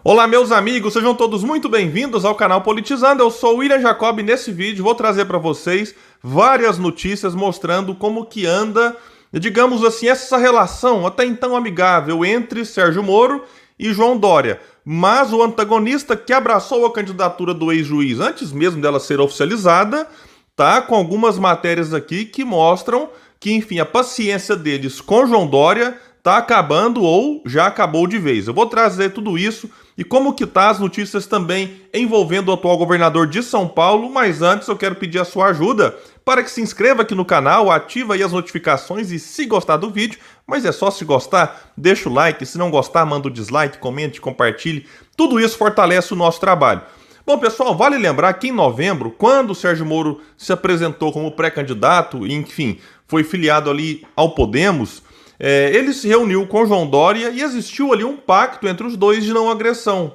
Olá, meus amigos, sejam todos muito bem-vindos ao canal Politizando. Eu sou o William Jacob e nesse vídeo vou trazer para vocês várias notícias mostrando como que anda, digamos assim, essa relação até então amigável entre Sérgio Moro e João Dória. Mas o antagonista que abraçou a candidatura do ex-juiz antes mesmo dela ser oficializada, tá com algumas matérias aqui que mostram que, enfim, a paciência deles com João Dória tá acabando ou já acabou de vez. Eu vou trazer tudo isso e como que tá as notícias também envolvendo o atual governador de São Paulo, mas antes eu quero pedir a sua ajuda para que se inscreva aqui no canal, ativa aí as notificações e se gostar do vídeo, mas é só se gostar, deixa o like, se não gostar manda o dislike, comente, compartilhe, tudo isso fortalece o nosso trabalho. Bom, pessoal, vale lembrar que em novembro, quando o Sérgio Moro se apresentou como pré-candidato, enfim, foi filiado ali ao Podemos, ele se reuniu com João Dória e existiu ali um pacto entre os dois de não agressão.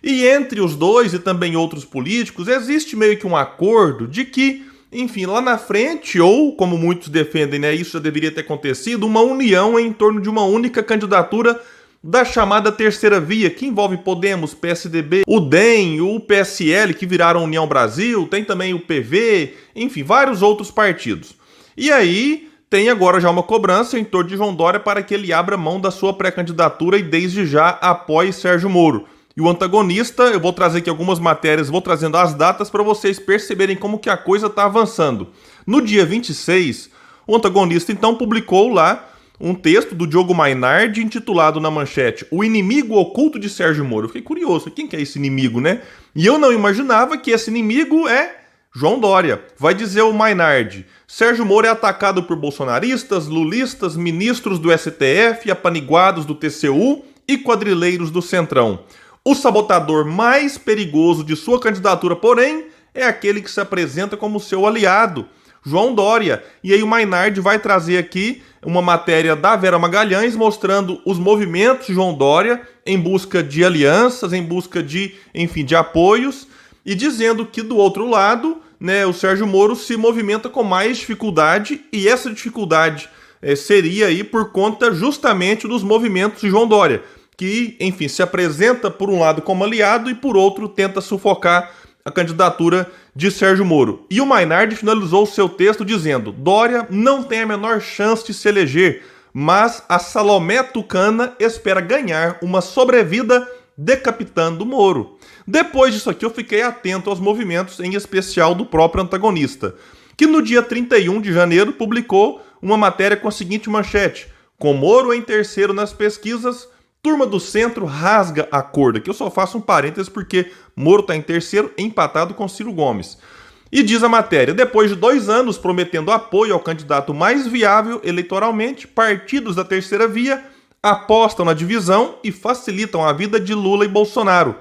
E entre os dois e também outros políticos, existe meio que um acordo de que, enfim, lá na frente, ou como muitos defendem, né, isso já deveria ter acontecido, uma união em torno de uma única candidatura da chamada terceira via, que envolve Podemos, PSDB, o DEM, o PSL, que viraram União Brasil, tem também o PV, enfim, vários outros partidos. E aí tem agora já uma cobrança em torno de João Dória para que ele abra mão da sua pré-candidatura e desde já apoie Sérgio Moro. E o antagonista, eu vou trazer aqui algumas matérias, vou trazendo as datas para vocês perceberem como que a coisa está avançando. No dia 26, o antagonista então publicou lá um texto do Diogo Mainardi intitulado na manchete O Inimigo Oculto de Sérgio Moro. Eu fiquei curioso, quem que é esse inimigo, né? E eu não imaginava que esse inimigo é João Dória. Vai dizer o Mainardi: Sérgio Moro é atacado por bolsonaristas, lulistas, ministros do STF, apaniguados do TCU e quadrilheiros do Centrão. O sabotador mais perigoso de sua candidatura, porém, é aquele que se apresenta como seu aliado, João Dória. E aí o Mainardi vai trazer aqui uma matéria da Vera Magalhães mostrando os movimentos de João Dória em busca de alianças, em busca de, enfim, de apoios, e dizendo que do outro lado, né, o Sérgio Moro se movimenta com mais dificuldade, e essa dificuldade seria aí por conta justamente dos movimentos de João Dória, que, enfim, se apresenta por um lado como aliado e por outro tenta sufocar a candidatura de Sérgio Moro. E o Mainardi finalizou o seu texto dizendo: Dória não tem a menor chance de se eleger, mas a Salomé Tucana espera ganhar uma sobrevida decapitando Moro. Depois disso aqui eu fiquei atento aos movimentos, em especial do próprio antagonista, que no dia 31 de janeiro publicou uma matéria com a seguinte manchete: com Moro em terceiro nas pesquisas, turma do centro rasga a corda. Aqui eu só faço um parênteses porque Moro está em terceiro, empatado com Ciro Gomes. E diz a matéria: depois de 2 anos prometendo apoio ao candidato mais viável eleitoralmente, partidos da terceira via apostam na divisão e facilitam a vida de Lula e Bolsonaro.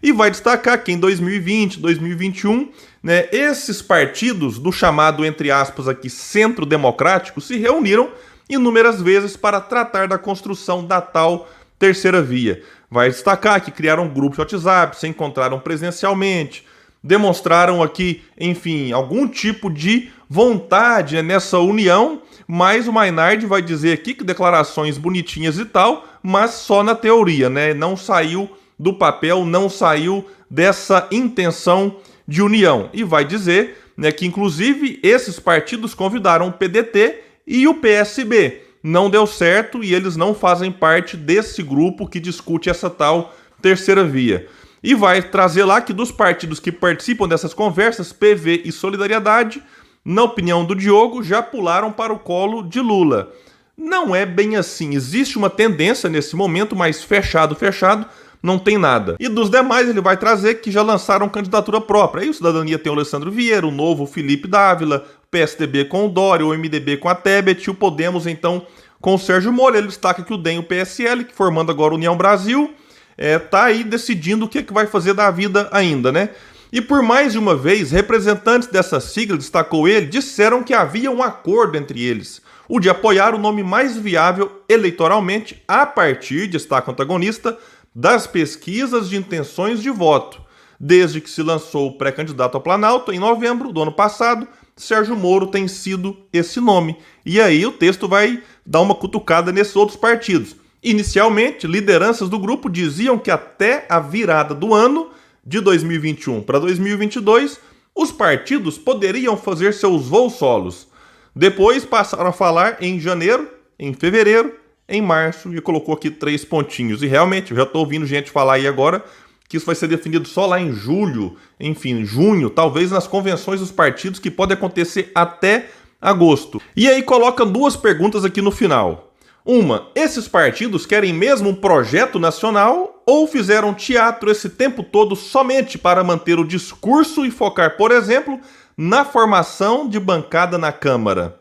E vai destacar que em 2020, 2021, né, esses partidos do chamado, entre aspas aqui, centro democrático se reuniram inúmeras vezes para tratar da construção da tal terceira via. Vai destacar que criaram grupos de WhatsApp, se encontraram presencialmente, demonstraram aqui, enfim, algum tipo de vontade, né, nessa união, mas o Mainardi vai dizer aqui que declarações bonitinhas e tal, mas só na teoria, né, não saiu do papel, não saiu dessa intenção de união. E vai dizer, né, que inclusive esses partidos convidaram o PDT e o PSB. Não deu certo e eles não fazem parte desse grupo que discute essa tal terceira via. E vai trazer lá que dos partidos que participam dessas conversas, PV e Solidariedade, na opinião do Diogo, já pularam para o colo de Lula. Não é bem assim. Existe uma tendência nesse momento, mas fechado, não tem nada. E dos demais ele vai trazer que já lançaram candidatura própria. Aí o Cidadania tem o Alessandro Vieira, o Novo o Felipe Dávila, o PSDB com o Dória, o MDB com a Tebet, e o Podemos então com o Sérgio Moro. Ele destaca que o DEM e o PSL, que formando agora a União Brasil, tá aí decidindo o que vai fazer da vida ainda, né? E por mais de uma vez, representantes dessa sigla, destacou ele, disseram que havia um acordo entre eles, o de apoiar o nome mais viável eleitoralmente a partir, destaca o antagonista, das pesquisas de intenções de voto. Desde que se lançou o pré-candidato ao Planalto, em novembro do ano passado, Sérgio Moro tem sido esse nome. E aí o texto vai dar uma cutucada nesses outros partidos. Inicialmente, lideranças do grupo diziam que até a virada do ano de 2021 para 2022, os partidos poderiam fazer seus voos solos. Depois passaram a falar em janeiro, em fevereiro, em março, e colocou aqui 3 pontinhos. E realmente, eu já estou ouvindo gente falar aí agora que isso vai ser definido só lá em julho, enfim, junho, talvez nas convenções dos partidos, que pode acontecer até agosto. E aí coloca 2 perguntas aqui no final. Uma, esses partidos querem mesmo um projeto nacional ou fizeram teatro esse tempo todo somente para manter o discurso e focar, por exemplo, na formação de bancada na Câmara?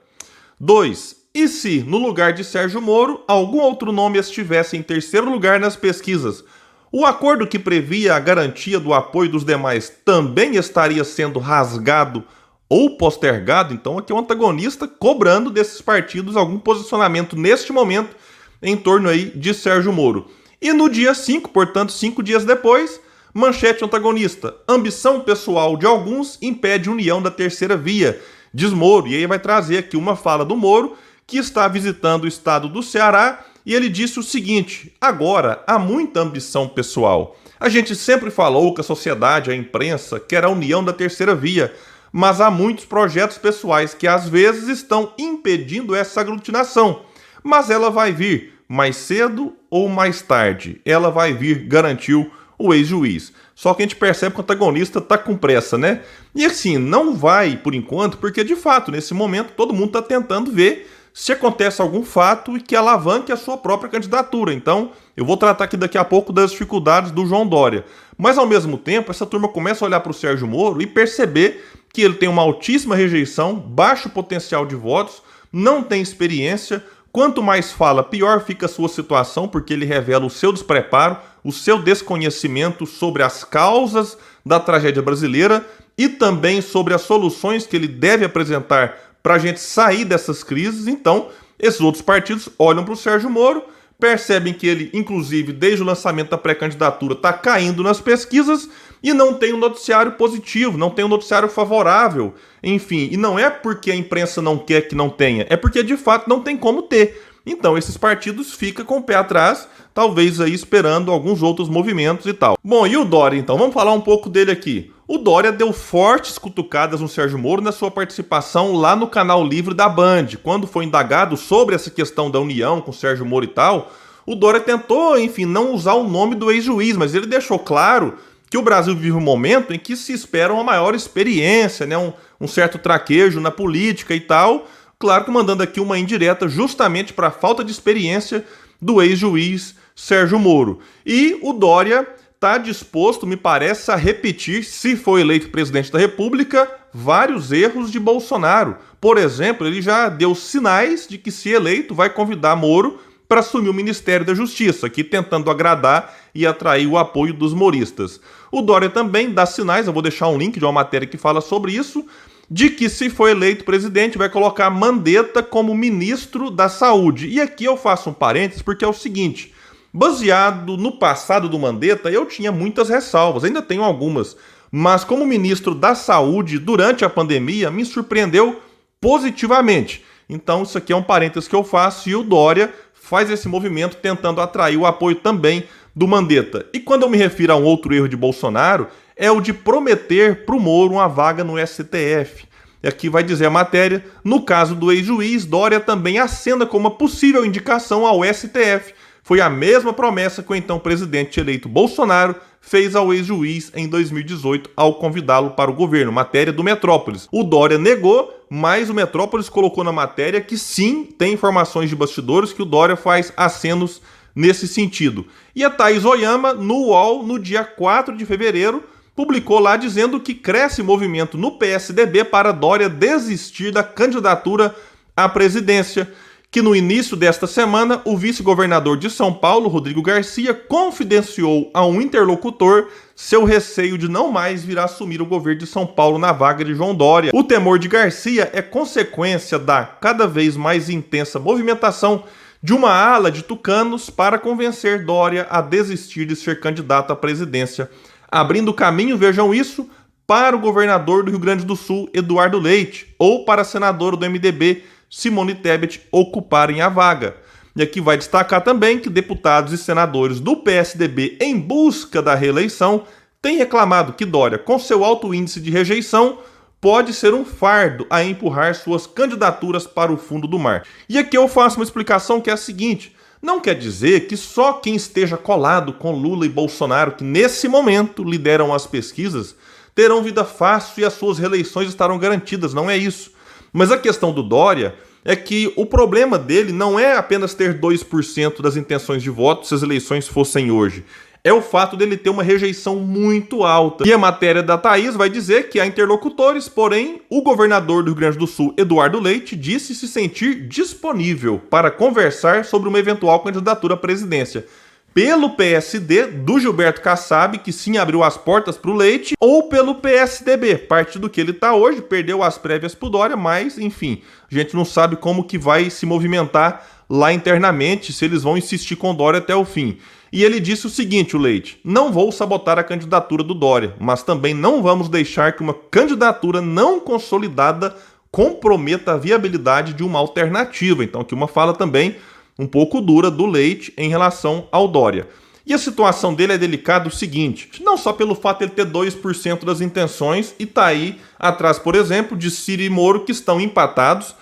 2. E se, no lugar de Sérgio Moro, algum outro nome estivesse em terceiro lugar nas pesquisas? O acordo que previa a garantia do apoio dos demais também estaria sendo rasgado ou postergado? Então aqui é um antagonista cobrando desses partidos algum posicionamento neste momento em torno aí de Sérgio Moro. E no dia 5, portanto 5 dias depois, manchete antagonista: ambição pessoal de alguns impede união da terceira via, diz Moro. E aí vai trazer aqui uma fala do Moro, que está visitando o estado do Ceará, e ele disse o seguinte: agora há muita ambição pessoal. A gente sempre falou que a sociedade, a imprensa, quer a união da terceira via, mas há muitos projetos pessoais que às vezes estão impedindo essa aglutinação. Mas ela vai vir, mais cedo ou mais tarde. Ela vai vir, garantiu o ex-juiz. Só que a gente percebe que o antagonista está com pressa, né? E assim, não vai por enquanto, porque de fato, nesse momento, todo mundo está tentando ver se acontece algum fato e que alavanque a sua própria candidatura. Então, eu vou tratar aqui daqui a pouco das dificuldades do João Dória. Mas, ao mesmo tempo, essa turma começa a olhar para o Sérgio Moro e perceber que ele tem uma altíssima rejeição, baixo potencial de votos, não tem experiência. Quanto mais fala, pior fica a sua situação, porque ele revela o seu despreparo, o seu desconhecimento sobre as causas da tragédia brasileira e também sobre as soluções que ele deve apresentar para a gente sair dessas crises. Então, esses outros partidos olham para o Sérgio Moro, percebem que ele, inclusive, desde o lançamento da pré-candidatura, está caindo nas pesquisas e não tem um noticiário positivo, não tem um noticiário favorável, enfim. E não é porque a imprensa não quer que não tenha, é porque, de fato, não tem como ter. Então, esses partidos ficam com o pé atrás, talvez aí esperando alguns outros movimentos e tal. Bom, e o Dória, então? Vamos falar um pouco dele aqui. O Dória deu fortes cutucadas no Sérgio Moro na sua participação lá no Canal Livre da Band. Quando foi indagado sobre essa questão da união com o Sérgio Moro e tal, o Dória tentou, enfim, não usar o nome do ex-juiz, mas ele deixou claro que o Brasil vive um momento em que se espera uma maior experiência, né, um certo traquejo na política e tal. Claro que mandando aqui uma indireta justamente para a falta de experiência do ex-juiz Sérgio Moro. E o Dória está disposto, me parece, a repetir, se for eleito presidente da República, vários erros de Bolsonaro. Por exemplo, ele já deu sinais de que, se eleito, vai convidar Moro para assumir o Ministério da Justiça, aqui tentando agradar e atrair o apoio dos moristas. O Dória também dá sinais, eu vou deixar um link de uma matéria que fala sobre isso, de que, se for eleito presidente, vai colocar Mandetta como ministro da Saúde. E aqui eu faço um parênteses, porque é o seguinte: baseado no passado do Mandetta, eu tinha muitas ressalvas, ainda tenho algumas, mas como ministro da Saúde durante a pandemia, me surpreendeu positivamente. Então isso aqui é um parênteses que eu faço, e o Dória faz esse movimento tentando atrair o apoio também do Mandetta. E quando eu me refiro a um outro erro de Bolsonaro, é o de prometer para o Moro uma vaga no STF. E aqui vai dizer a matéria: no caso do ex-juiz, Dória também acena como uma possível indicação ao STF. Foi a mesma promessa que o então presidente eleito Bolsonaro fez ao ex-juiz em 2018 ao convidá-lo para o governo. Matéria do Metrópolis. O Dória negou, mas o Metrópolis colocou na matéria que sim, tem informações de bastidores que o Dória faz acenos nesse sentido. E a Thaís Oyama, no UOL, no dia 4 de fevereiro, publicou lá dizendo que cresce movimento no PSDB para Dória desistir da candidatura à presidência, que no início desta semana o vice-governador de São Paulo, Rodrigo Garcia, confidenciou a um interlocutor seu receio de não mais vir a assumir o governo de São Paulo na vaga de João Dória. O temor de Garcia é consequência da cada vez mais intensa movimentação de uma ala de tucanos para convencer Dória a desistir de ser candidato à presidência, abrindo caminho, vejam isso, para o governador do Rio Grande do Sul, Eduardo Leite, ou para a senadora do MDB, Simone Tebet, ocuparem a vaga. E aqui vai destacar também que deputados e senadores do PSDB em busca da reeleição têm reclamado que Dória, com seu alto índice de rejeição, pode ser um fardo a empurrar suas candidaturas para o fundo do mar. E aqui eu faço uma explicação que é a seguinte: não quer dizer que só quem esteja colado com Lula e Bolsonaro, que nesse momento lideram as pesquisas, terão vida fácil e as suas reeleições estarão garantidas, não é isso. Mas a questão do Dória é que o problema dele não é apenas ter 2% das intenções de voto se as eleições fossem hoje. É o fato dele ter uma rejeição muito alta. E a matéria da Thaís vai dizer que há interlocutores, porém, o governador do Rio Grande do Sul, Eduardo Leite, disse se sentir disponível para conversar sobre uma eventual candidatura à presidência pelo PSD do Gilberto Kassab, que sim abriu as portas para o Leite, ou pelo PSDB, partido que ele está hoje, perdeu as prévias para o Dória, mas, enfim, a gente não sabe como que vai se movimentar lá internamente, se eles vão insistir com o Dória até o fim. E ele disse o seguinte, o Leite: não vou sabotar a candidatura do Dória, mas também não vamos deixar que uma candidatura não consolidada comprometa a viabilidade de uma alternativa. Então aqui uma fala também um pouco dura do Leite em relação ao Dória. E a situação dele é delicada o seguinte: não só pelo fato de ele ter 2% das intenções e tá aí atrás, por exemplo, de Ciro e Moro, que estão empatados,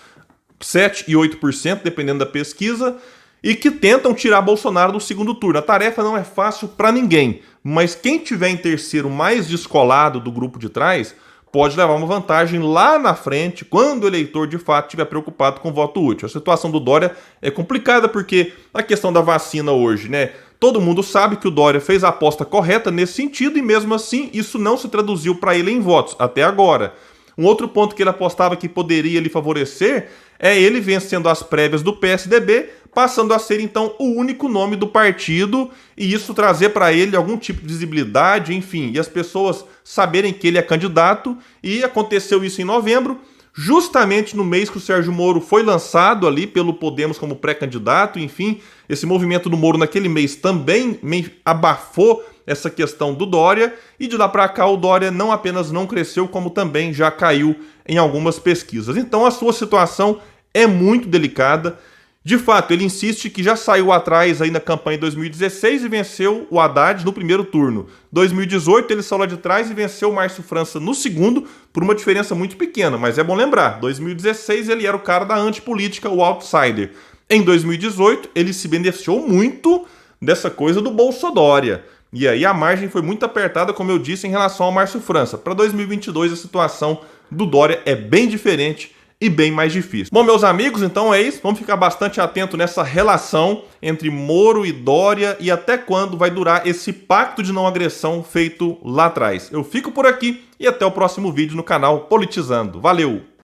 7% e 8%, dependendo da pesquisa, e que tentam tirar Bolsonaro do segundo turno. A tarefa não é fácil para ninguém, mas quem tiver em terceiro mais descolado do grupo de trás pode levar uma vantagem lá na frente, quando o eleitor de fato estiver preocupado com o voto útil. A situação do Dória é complicada porque a questão da vacina hoje, né? Todo mundo sabe que o Dória fez a aposta correta nesse sentido e mesmo assim isso não se traduziu para ele em votos, até agora. Um outro ponto que ele apostava que poderia lhe favorecer é ele vencendo as prévias do PSDB, passando a ser então o único nome do partido e isso trazer para ele algum tipo de visibilidade, enfim, e as pessoas saberem que ele é candidato. E aconteceu isso em novembro, justamente no mês que o Sérgio Moro foi lançado ali pelo Podemos como pré-candidato. Enfim, esse movimento do Moro naquele mês também abafou essa questão do Dória, e de lá para cá o Dória não apenas não cresceu, como também já caiu em algumas pesquisas. Então a sua situação é muito delicada. De fato, ele insiste que já saiu atrás aí na campanha de 2016 e venceu o Haddad no primeiro turno. 2018 ele saiu lá de trás e venceu o Márcio França no segundo, por uma diferença muito pequena, mas é bom lembrar, 2016 ele era o cara da antipolítica, o outsider. Em 2018 ele se beneficiou muito dessa coisa do Bolsodória. E aí a margem foi muito apertada, como eu disse, em relação ao Márcio França. Para 2022 a situação do Dória é bem diferente e bem mais difícil. Bom, meus amigos, então é isso. Vamos ficar bastante atento nessa relação entre Moro e Dória e até quando vai durar esse pacto de não agressão feito lá atrás. Eu fico por aqui e até o próximo vídeo no canal Politizando. Valeu!